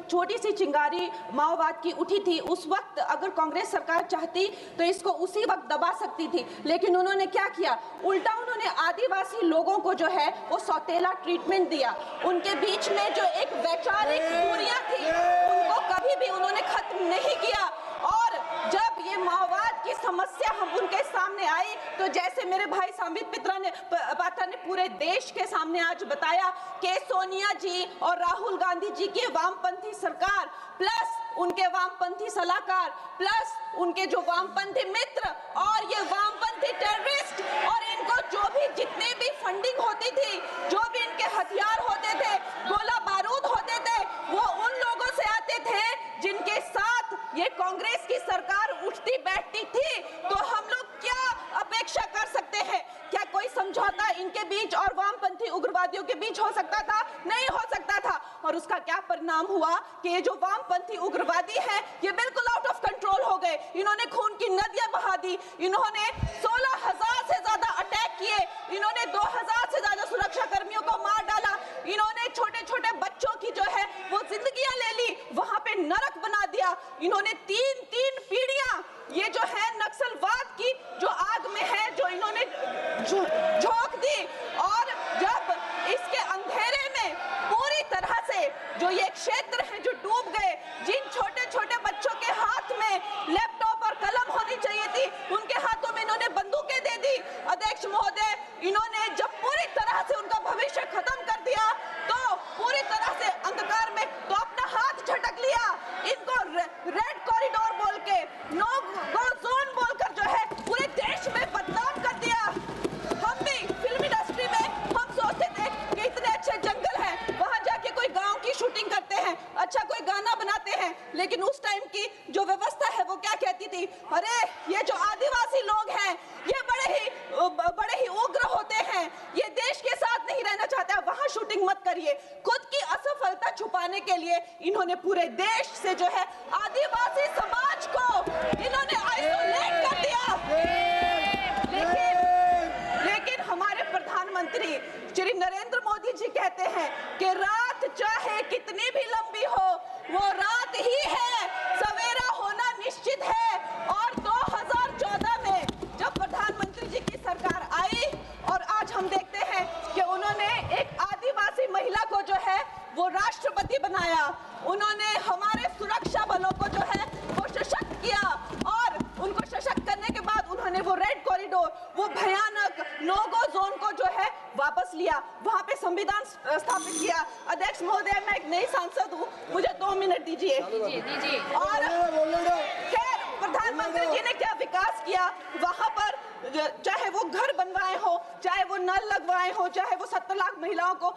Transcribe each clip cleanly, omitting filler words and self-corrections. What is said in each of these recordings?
छोटी सी चिंगारी माओवाद की उठी थी, उस वक्त अगर कांग्रेस सरकार चाहती तो इसको उसी वक्त दबा सकती थी। लेकिन उन्होंने क्या किया, उल्टा उन्होंने आदिवासी लोगों को जो है वो सौतेला ट्रीटमेंट दिया। उनके बीच में जो एक वैचारिक दूरियां थी उनको कभी भी उन्होंने खत्म नहीं किया। और जब ये माओवाद की समस्या हम उनके सामने आई तो जैसे मेरे भाई संबित पात्रा ने पूरे देश के सामने आज बताया कि सोनिया जी और राहुल गांधी जी की वामपंथी सरकार प्लस उनके वामपंथी सलाहकार प्लस उनके जो वामपंथी मित्र और ये वामपंथी टेररिस्ट और इनको जो भी जितने भी फंडिंग होती थी, जो भी इनके हथियार होते थे, गोला बारूद होते थे, वो उन लोगों से आते थे जिनके साथ ये कांग्रेस की सरकार उठती बैठती थी। तो हम लोग क्या अपेक्षा कर सकते हैं? क्या कोई समझौता इनके बीच और वामपंथी उग्रवादियों के बीच हो सकता था? नहीं हो सकता था। और उसका क्या परिणाम हुआ कि ये जो वामपंथी उग्रवादी हैं ये बिल्कुल आउट ऑफ कंट्रोल हो गए। इन्होंने खून की नदियां बहा दी, इन्होंने 16,000 से ज्यादा अटैक किए, इन्होंने 2,000 से ज्यादा सुरक्षा कर्मियों को मार डाला, इन्होंने छोटे छोटे बच्चों की जो है वो जिंदगियां ले ली, वहां पे नरक बना दिया। इन्होंने तीन पीढ़ियां ये जो है नक्सलवाद की जो आग में है जो इन्होंने झोंक दी। और जब इसके अंधेरे में पूरी तरह से जो ये क्षेत्र है जो डूब गए, जिन छोटे छोटे बच्चों के हाथ में लैपटॉप और कलम होनी चाहिए थी उनके हाथों में इन्होंने बंदूकें दे दी। अध्यक्ष महोदय, इन्होंने जब पूरी तरह से उनका भविष्य खत्म कर दिया तो पूरी तरह से अंधकार में तो अपना हाथ झटक लिया। इनको रेड कॉरिडोर बोल के, नो गो जोन बोलकर जो है पूरे देश में बदनाम कर दिया। हम भी फिल्म इंडस्ट्री में हम सोचते थे कि इतने अच्छे जंगल हैं, वहां जाके कोई गांव की शूटिंग करते हैं, अच्छा कोई गाना बनाते हैं। लेकिन उस टाइम की जो व्यवस्था है वो क्या कहती थी, अरे ये जो आदिवासी लोग हैं ये बड़े ही उग्र होते हैं, ये देश के साथ नहीं रहना चाहते, वहां शूटिंग मत करिए। खुद की असफलता छुपाने के लिए इन्होंने पूरे देश से जो है आदिवासी समाज को इन्होंने आइसोलेट कर दिया। लेकिन हमारे प्रधानमंत्री श्री नरेंद्र मोदी जी कहते हैं कि रात चाहे कितनी भी लंबी हो वो रात ही है, सवेरा होना निश्चित है। और 2014 में जब प्रधानमंत्री जी की सरकार आई और आज हम देखते हैं कि उन्होंने एक आदिवासी महिला को जो है वो राष्ट्रपति बनाया, उन्होंने हमारे सुरक्षा बलों को जो है वो सशक्त किया और उनको सशक्त करने के बाद उन्होंने वो रेड कॉरिडोर, वो भयानक नो गो जोन को जो है वापस लिया, वहां पे संविधान स्थापित किया। अध्यक्ष महोदय, मैं एक नई सांसद हूँ, मुझे 2 मिनट दीजिए। और खैर प्रधानमंत्री जी ने क्या विकास किया वहां पर, चाहे वो घर बनवाए हो, चाहे वो नल लगवाए हो, चाहे वो 70 लाख महिलाओं को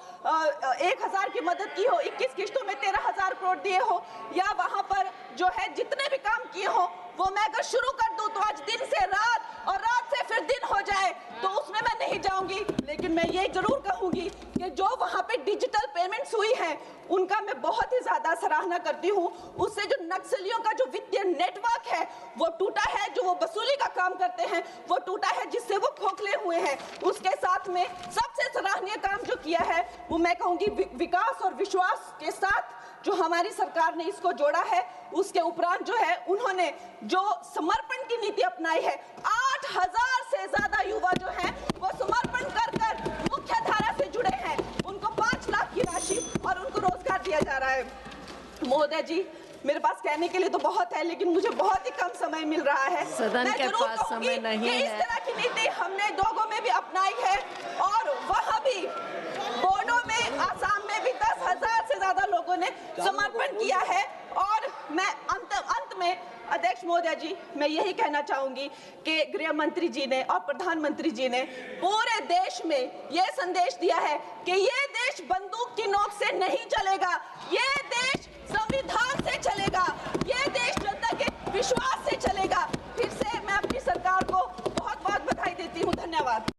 1,000 की मदद की हो, 21 किस्तों में 13,000 करोड़ दिए हो, या वहां पर जो है जितने भी काम किए हो वो मैं अगर शुरू कर दूं तो आज दिन से रात और रात से फिर दिन हो जाए तो उसमें मैं नहीं जाऊंगी। लेकिन मैं ये जरूर कहूंगी कि जो वहां पे डिजिटल पेमेंट्स हुई हैं उनका मैं बहुत ही ज्यादा सराहना करती हूँ। उससे जो नक्सलियों का जो वित्तीय नेटवर्क है वो टूटा है, जो वो वसूली का काम करते हैं वो टूटा है, जिससे वो खोखले हुए हैं। उसके साथ में सबसे सराहनीय काम जो किया है वो मैं कहूंगी विकास और विश्वास के साथ जो हमारी सरकार ने इसको जोड़ा है। उसके उपरांत जो है उन्होंने जो समर्पण की नीति अपनाई है, 8,000 से ज्यादा युवा जो हैं वो समर्पण कर मुख्य धारा से जुड़े हैं, उनको 5 लाख की राशि और उनको रोजगार दिया जा रहा है। महोदय जी, मेरे पास कहने के लिए तो बहुत है लेकिन मुझे बहुत ही कम समय मिल रहा है। सदन के पास समय नहीं है। इस तरह की नीति हमने दोगो में भी अपनाई है और वहाँ भी बोडो में, आसाम में भी 10,000 से ज्यादा लोगों ने समर्पण किया है। और मैं अंत में अध्यक्ष महोदय जी, मैं यही कहना चाहूंगी कि गृह मंत्री जी ने और प्रधानमंत्री जी ने पूरे देश में यह संदेश दिया है कि ये देश बंदूक की नोक से नहीं चलेगा, ये